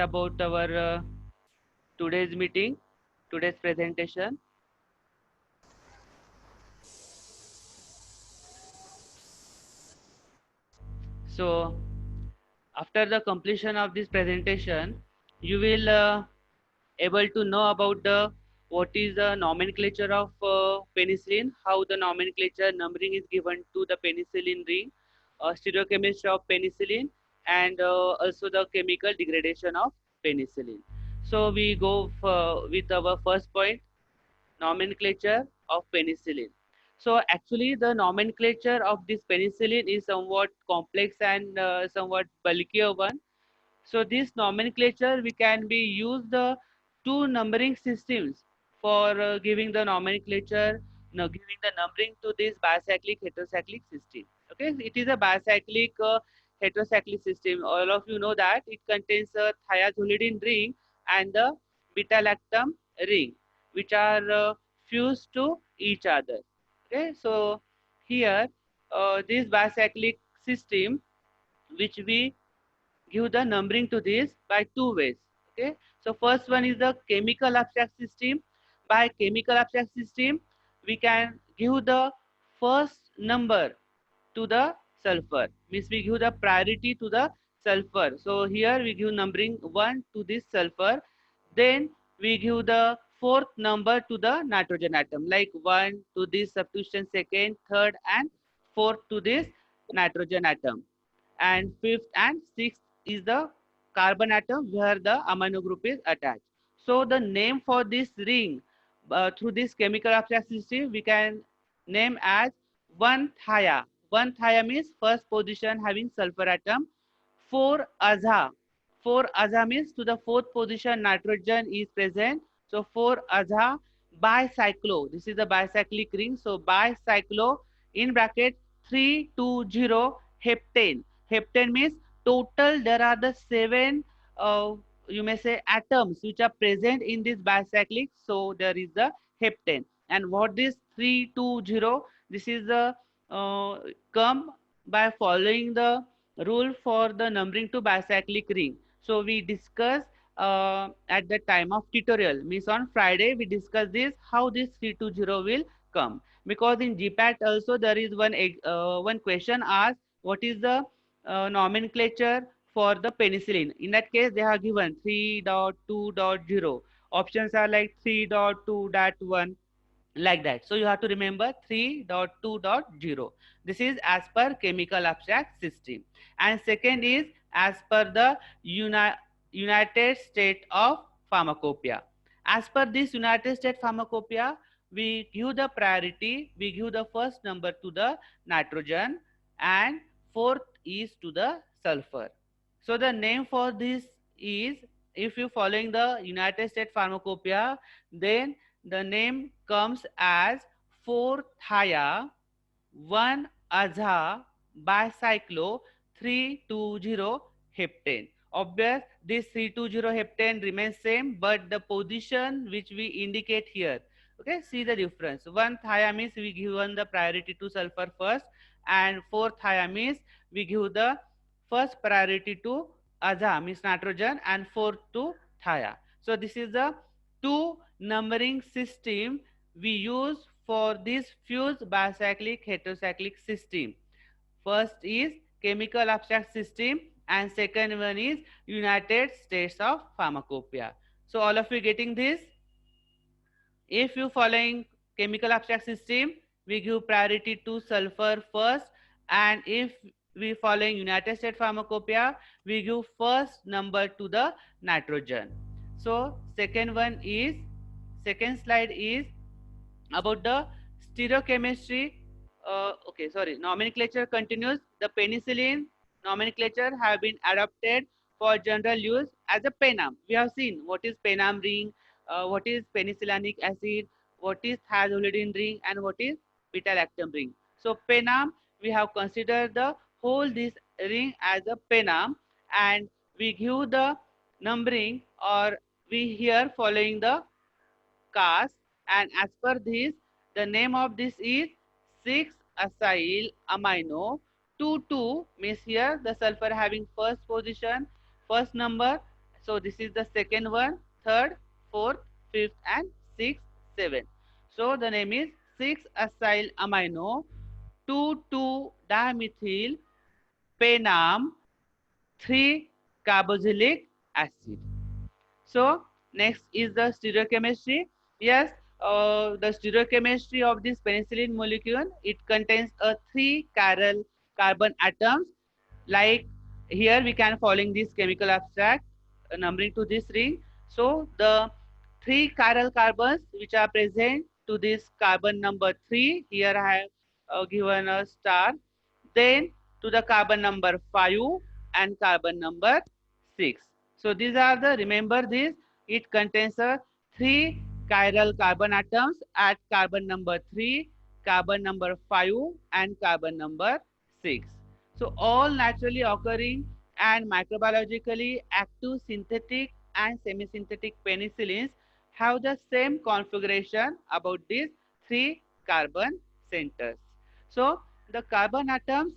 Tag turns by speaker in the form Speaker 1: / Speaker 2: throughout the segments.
Speaker 1: about our today's meeting, today's presentation. So, after the completion of this presentation, you will able to know about the what is the nomenclature of penicillin, how the nomenclature numbering is given to the penicillin ring, stereochemistry of penicillin, and also the chemical degradation of penicillin. So we go with our first point, nomenclature of penicillin. So actually the nomenclature of this penicillin is somewhat complex and somewhat bulkier one. So this nomenclature we can be use the two numbering systems for giving the nomenclature, giving the numbering to this bicyclic heterocyclic system. Okay, it is a bicyclic heterocyclic system. All of you know that it contains a thiazolidine ring and the beta lactam ring, which are fused to each other. Okay, so here this bicyclic system, which we give the numbering to this by two ways. Okay, so first one is the chemical abstract system. By chemical abstract system, we can give the first number to the sulfur, means we give the priority to the sulfur. So here we give numbering 1 to this sulfur, then we give the fourth number to the nitrogen atom, like 1 to this substitution second, third and fourth to this nitrogen atom, and fifth and sixth is the carbon atom where the amino group is attached. So the name for this ring through this chemical abstract system we can name as 1 thia. 1 thia means first position having sulfur atom. 4 azha. 4 azha means to the fourth position nitrogen is present. So 4 azha bicyclo. This is the bicyclic ring. So bicyclo in bracket 320 heptane. Heptane means total there are the 7 you may say atoms which are present in this bicyclic. So there is the heptane. And what this 320, this is the come by following the rule for the numbering to bicyclic ring. So we discussed at the time of tutorial, means on Friday we discussed this, how this 320 will come, because in GPAT also there is one question asked what is the nomenclature for the penicillin. In that case they have given 3.2.0. Options are like 3.2.1, like that. So you have to remember 3.2.0. This is as per chemical abstract system. And second is as per the United States of Pharmacopoeia. As per this United States Pharmacopoeia, we give the priority, we give the first number to the nitrogen and fourth is to the sulfur. So the name for this is, if you following the United States Pharmacopoeia, then the name comes as 4-thia 1-azha bicyclo 320 heptane. Obvious, this 320 heptane remains same, but the position which we indicate here. Okay, see the difference. 1-thia means we given the priority to sulfur first, and 4-thia means we give the first priority to azha means nitrogen and fourth to thia. So this is the two numbering system we use for this fused bicyclic heterocyclic system. First is chemical abstract system and second one is United States of Pharmacopoeia. So all of you getting this? If you following chemical abstract system, we give priority to sulfur first, and if we following United States Pharmacopoeia, we give first number to the nitrogen. So second slide is about the stereochemistry. Okay, sorry, nomenclature continues. The penicillin nomenclature have been adopted for general use as a penam. We have seen what is penam ring, what is penicillinic acid, what is thiazolidine ring, and what is beta lactam ring. So penam, we have considered the whole this ring as a penam, and we give the numbering, or we here following the cast, and as per this the name of this is 6 acyl amino 2 2, means here the sulfur having first position, first number, So this is the second one, third, fourth, fifth, and sixth, seventh. So the name is 6-acyl amino 2,2-dimethyl penam 3-carboxylic acid. So next is the stereochemistry. Yes, the stereochemistry of this penicillin molecule, it contains a 3 chiral carbon atoms. Like here we can following this chemical abstract numbering to this ring. So the 3 chiral carbons which are present to this carbon number 3, here I have given a star. Then to the carbon number 5 and carbon number 6. So these are the, remember this, it contains a 3 chiral carbon atoms at carbon number 3, carbon number 5 and carbon number 6. So all naturally occurring and microbiologically active synthetic and semi-synthetic penicillins have the same configuration about these 3 carbon centers. So the carbon atoms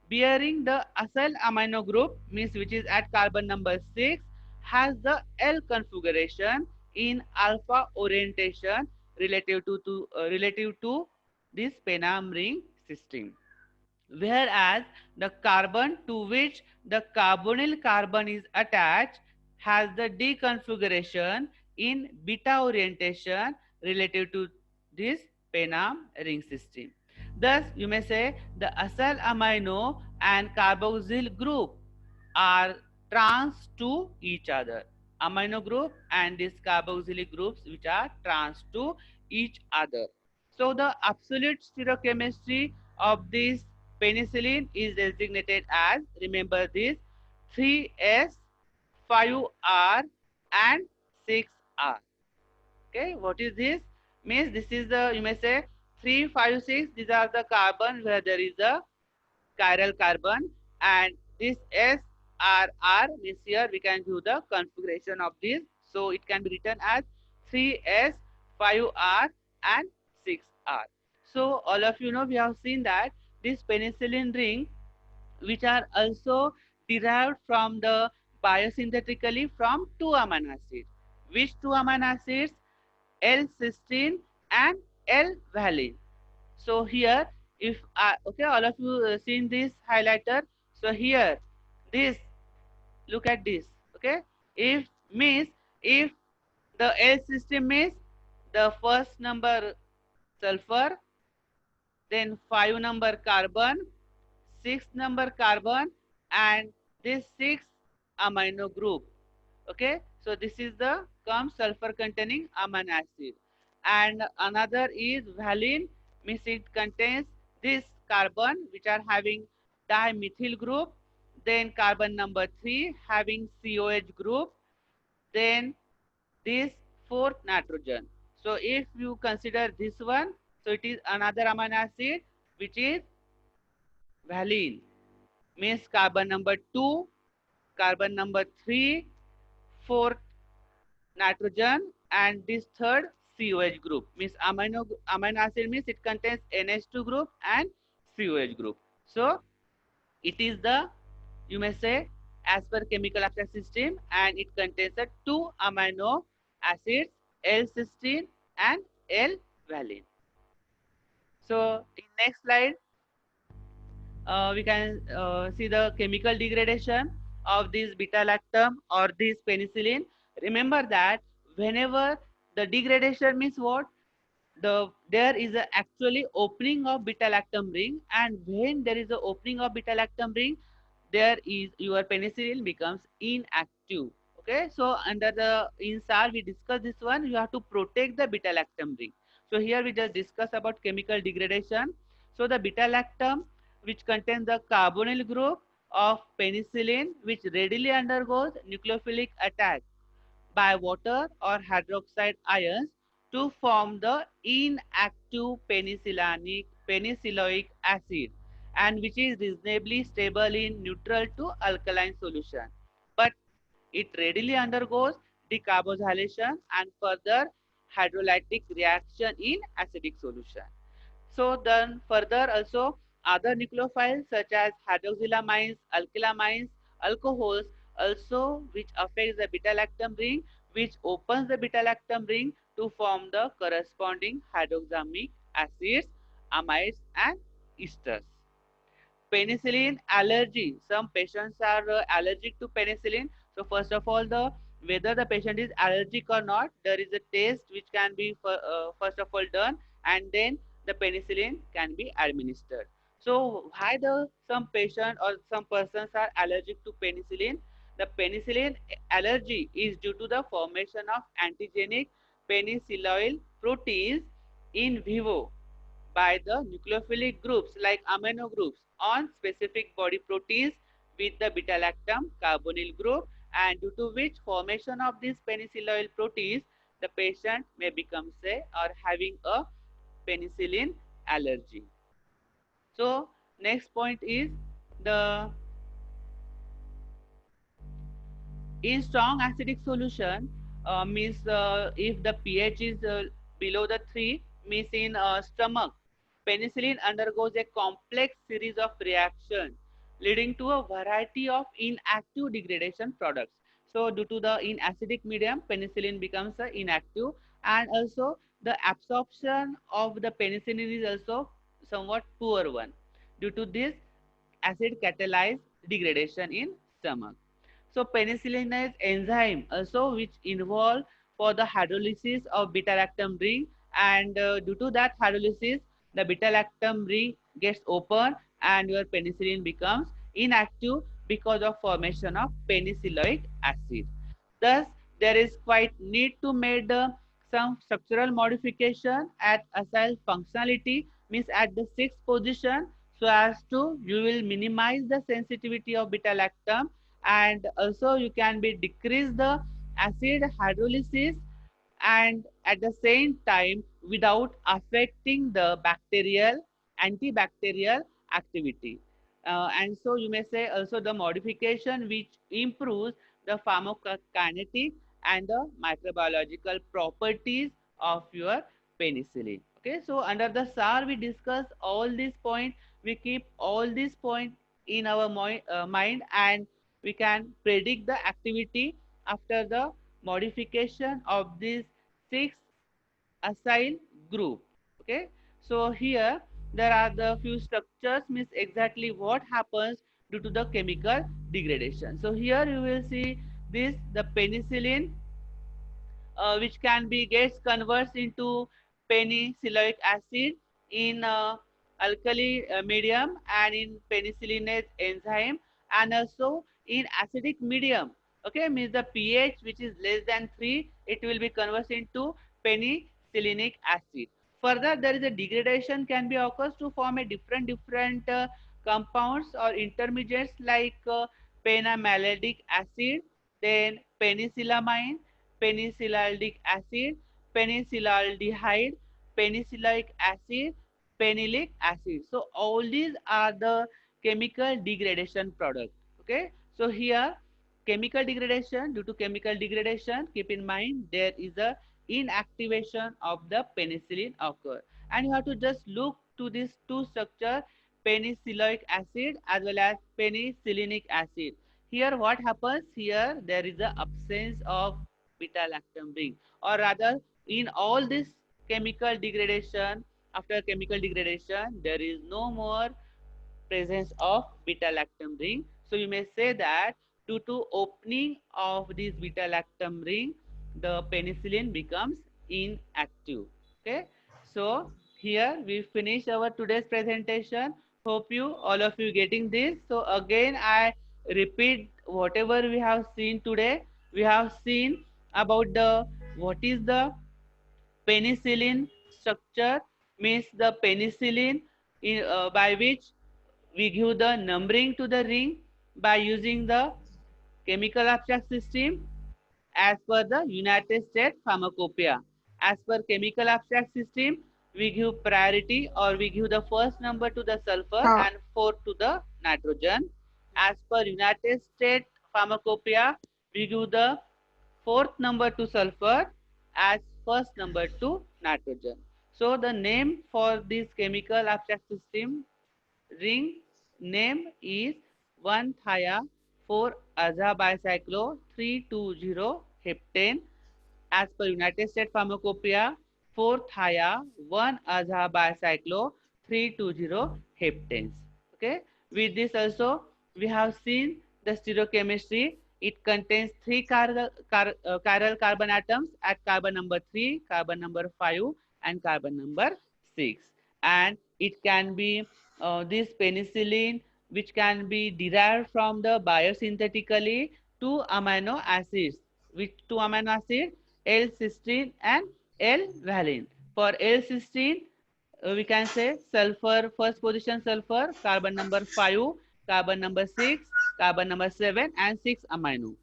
Speaker 1: bearing the acyl amino group, means which is at carbon number 6, has the L configuration in alpha orientation relative to this penam ring system. Whereas the carbon to which the carbonyl carbon is attached has the D configuration in beta orientation relative to this penam ring system. Thus, you may say the acyl amino and carboxyl group are trans to each other. Amino group and these carboxylic groups which are trans to each other. So the absolute stereochemistry of this penicillin is designated as, remember this, 3s, 5r and 6r. Okay, what is this? Means this is the, you may say 3, 5, 6, these are the carbon where there is a chiral carbon, and this S R R means here we can do the configuration of this. So it can be written as 3S, 5R and 6R. So all of you know, we have seen that this penicillin ring, which are also derived from the biosynthetically from 2 amino acids. Which 2 amino acids? L-cysteine and L-valine. So here, if okay, all of you seen this highlighter. So here, this, look at this. Okay, if means if the L system means the first number sulfur, then 5 number carbon, 6 number carbon, and this 6 amino group. Okay, so this is the comes sulfur containing amino acid, and another is valine, means it contains this carbon which are having dimethyl group, then carbon number 3 having COH group, then this fourth nitrogen. So if you consider this one, so it is another amino acid which is valine, means carbon number 2, carbon number 3, fourth nitrogen, and this third COH group, means amino acid means it contains NH2 group and COH group. So it is the, you may say, as per chemical abstract system, and it contains the 2 amino acids, L-cysteine and L-valine. So in next slide, we can see the chemical degradation of this beta-lactam or this penicillin. Remember that whenever the degradation means what? There is a actually opening of beta-lactam ring, and when there is a opening of beta-lactam ring, there is your penicillin becomes inactive. Okay, so under the in SAR we discuss this one. You have to protect the beta-lactam ring. So here we just discuss about chemical degradation. So the beta-lactam, which contains the carbonyl group of penicillin, which readily undergoes nucleophilic attack by water or hydroxide ions to form the inactive penicilloic acid, and which is reasonably stable in neutral to alkaline solution. But it readily undergoes decarboxylation and further hydrolytic reaction in acidic solution. So then further also other nucleophiles such as hydroxylamines, alkylamines, alcohols also which affects the beta-lactam ring, which opens the beta-lactam ring to form the corresponding hydroxamic acids, amides and esters. Penicillin allergy. Some patients are allergic to penicillin. So first of all, the whether the patient is allergic or not, there is a test which can be first of all done, and then the penicillin can be administered. So why the some patient or some persons are allergic to penicillin? The penicillin allergy is due to the formation of antigenic penicilloyl proteins in vivo by the nucleophilic groups like amino groups on specific body proteins with the beta-lactam carbonyl group, and due to which formation of these penicilloyl proteins, the patient may become say or having a penicillin allergy. So next point is the in strong acidic solution means if the pH is below the 3 means in stomach, penicillin undergoes a complex series of reactions leading to a variety of inactive degradation products. So due to the in acidic medium, penicillin becomes inactive, and also the absorption of the penicillin is also somewhat poor one. Due to this, acid catalyze degradation in stomach. So penicillinase enzyme also which involve for the hydrolysis of beta-lactam ring, and due to that hydrolysis the beta-lactam ring gets open and your penicillin becomes inactive because of formation of penicilloic acid. Thus there is quite need to make some structural modification at acyl functionality means at the sixth position, so as to you will minimize the sensitivity of beta lactam, and also you can be decrease the acid hydrolysis, and at the same time without affecting the bacterial antibacterial activity. And so you may say also the modification which improves the pharmacokinetic and the microbiological properties of your penicillin. Okay, so under the SAR we discuss all these points, we keep all these points in our mind, and we can predict the activity after the modification of these six acyl group. Okay, so here there are the few structures means exactly what happens due to the chemical degradation. So here you will see this the penicillin which can be gets converts into penicilloic acid in alkali medium and in penicillinase enzyme, and also in acidic medium. Okay, means the pH which is less than 3, it will be converted into penicillinic acid. Further, there is a degradation can be occurs to form a different compounds or intermediates like penamalidic acid, then penicillamine, penicillaldic acid, penicillaldehyde, penicilloic acid, penylic acid. So all these are the chemical degradation products. Okay. So here chemical degradation, due to chemical degradation, keep in mind there is a inactivation of the penicillin occur, and you have to just look to these two structure, penicilloic acid as well as penicillinic acid. Here what happens, here there is a absence of beta lactam ring, or rather in all this chemical degradation, after chemical degradation there is no more presence of beta lactam ring. So you may say that due to opening of this beta lactam ring, the penicillin becomes inactive. Okay, so here we finish our today's presentation. Hope you all of you getting this. So again I repeat whatever we have seen today. We have seen about the what is the penicillin structure, means the penicillin by which we give the numbering to the ring by using the chemical abstract system as per the United States Pharmacopoeia. As per chemical abstract system, we give priority or we give the first number to the sulfur
Speaker 2: हाँ.
Speaker 1: and fourth to the nitrogen. As per United States Pharmacopoeia, we give the fourth number to sulfur as first number to nitrogen. So the name for this chemical abstract system ring name is 1-thiophene 4-azabicyclo-320-heptane. As per United States Pharmacopoeia, 4-thia 1-azabicyclo-320-heptanes. Okay. With this also, we have seen the stereochemistry. It contains three chiral carbon atoms at carbon number 3, carbon number 5, and carbon number 6. And it can be this penicillin, which can be derived from the biosynthetically two amino acids. Which two amino acids? L-cysteine and L-valine. For L-cysteine, we can say sulfur, first position sulfur, carbon number 5, carbon number 6, carbon number 7, and 6 amino.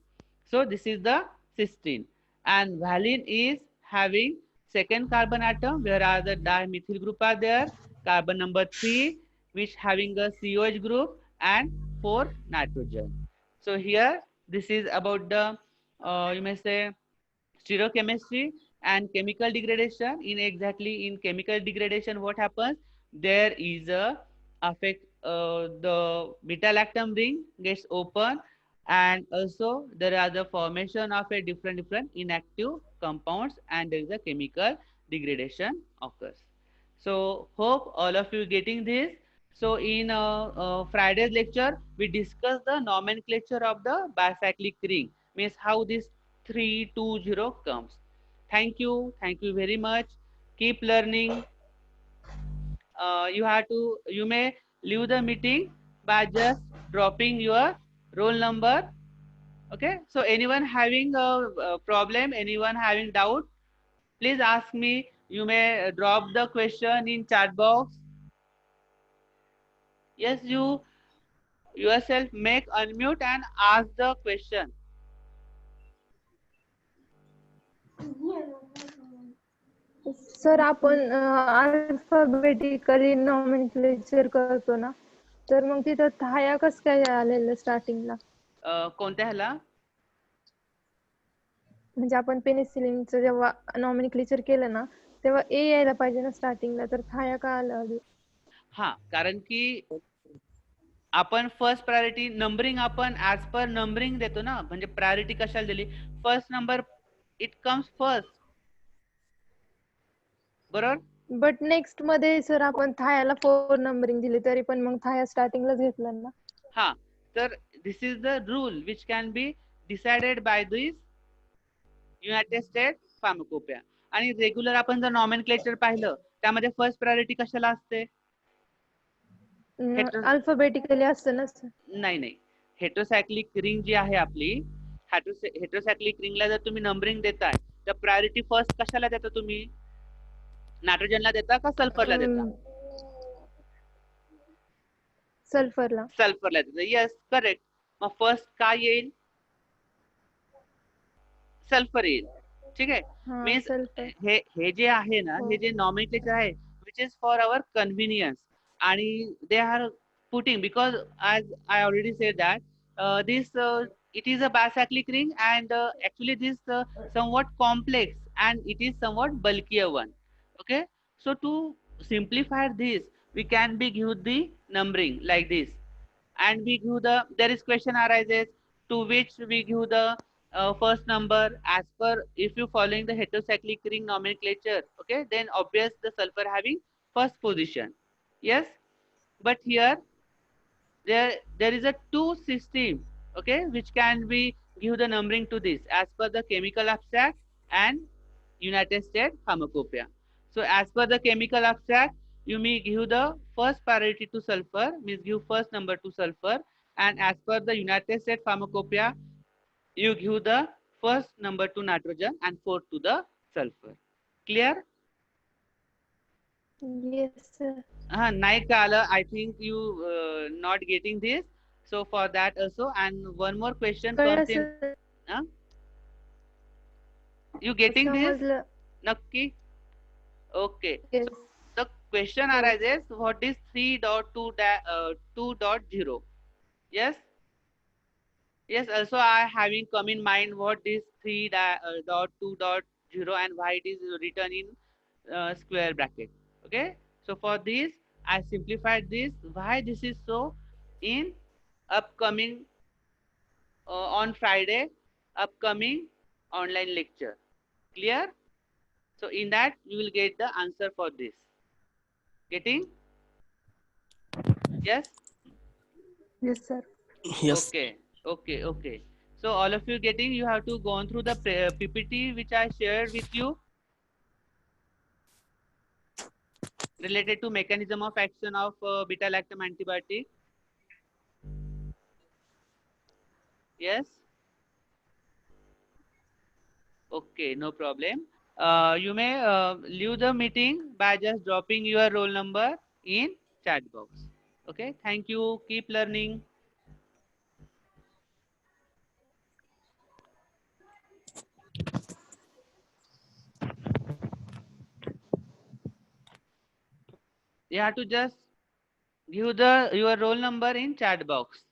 Speaker 1: So this is the cysteine. And valine is having second carbon atom, whereas the dimethyl group are there, carbon number 3, which having a COH group, and 4 nitrogen. So here, this is about the, you may say, stereochemistry and chemical degradation. In chemical degradation, what happens? There is a affect, the beta lactam ring gets open, and also there are the formation of a different inactive compounds, and there is a chemical degradation occurs. So hope all of you getting this. So in Friday's lecture, we discussed the nomenclature of the bicyclic ring, means how this 320 comes. Thank you very much. Keep learning. You may leave the meeting by just dropping your roll number. Okay. So anyone having a problem, anyone having doubt, please ask me. You may drop the question in chat box. Yes, you yourself make unmute and ask the question.
Speaker 2: Sir आपण alphabetically nomenclature करतो ना, तर मग तिथं थाया कस काय आलेलं स्टार्टिंगला?
Speaker 1: कोणत्या ह्याला?
Speaker 2: म्हणजे आपण पेनिसिलिनचं जेव्हा नॉमेनक्लेचर केलं ना, तेव्हा ए यायला पाहिजे ना स्टार्टिंगला, तर थाया का आलं?
Speaker 1: हा, कारण की आपण फर्स्ट प्रायोरिटी नंबरिंग आपण ऍज पर नंबरिंग देतो ना, म्हणजे प्रायोरिटी कशाला दिली? First number it comes first, बरोबर.
Speaker 2: बट नेक्स्ट मध्ये सर आपण थायाला 4 नंबरिंग दिली, तरी पण मग थाया स्टार्टिंगलाच घेतलं ना.
Speaker 1: हा, तर this is the rule which can be decided by this United states pharmacopoeia. आणि रेग्युलर आपण जर नॉमेनक्लेचर पाहिलं, त्यामध्ये फर्स्ट प्रायोरिटी कशाला असते?
Speaker 2: अल्फाबेटिकली असतं ना सर?
Speaker 1: नाही, हेट्रोसायक्लिक रिंग जी आहे आपली, हेट्रोसायक्लिक रिंगला जर तुम्ही नंबरिंग देताय, तर प्रायोरिटी फर्स्ट कशाला देता तुम्ही? नायट्रोजनला देता का सल्फरला देता? सल्फरला देता. Yes, correct. मग फर्स्ट काय येईल? सल्फर येईल. ठीक आहे. मीन्स हे जे आहे ना, हे जे नॉमेनक्लेचर आहे, which is for our convenience, आणि they are putting, because as I already said that this it is a bicyclic ring, and actually this somewhat complex, and it is somewhat bulkier one. Okay, so to simplify this, we can be give the numbering like this, and we give the, there is question arises to which we give the first number as per, if you following the heterocyclic ring nomenclature, okay, then obvious the sulfur having first position. Yes, but here there is a two system, okay, which can be give the numbering to this as per the chemical abstract and United States Pharmacopoeia. So as per the chemical abstract, you may give the first priority to sulfur, means give first number to sulfur, and as per the United States Pharmacopoeia, you give the first number to nitrogen and fourth to the sulfur. Clear?
Speaker 2: Yes sir.
Speaker 1: नाही कळलं. I think you not getting this. So for that also, and one more question comes in. You getting this? Nakki? Okay.
Speaker 2: Yes.
Speaker 1: So the question arises, what is 3.2.0? Yes? Yes, also I having come in mind what is 3.2.0 and why it is written in square bracket. Okay, so for this I simplified this, why this is so in upcoming on Friday upcoming online lecture. Clear? So in that you will get the answer for this. Getting? Yes?
Speaker 2: Yes, sir.
Speaker 3: Yes.
Speaker 1: Okay. Okay. Okay. So all of you getting, you have to go on through the PPT which I shared with you related to mechanism of action of beta-lactam antibiotic. Yes? Okay, no problem. You may leave the meeting by just dropping your roll number in chat box. Okay, thank you. Keep learning. You have to just give the your roll number in chat box.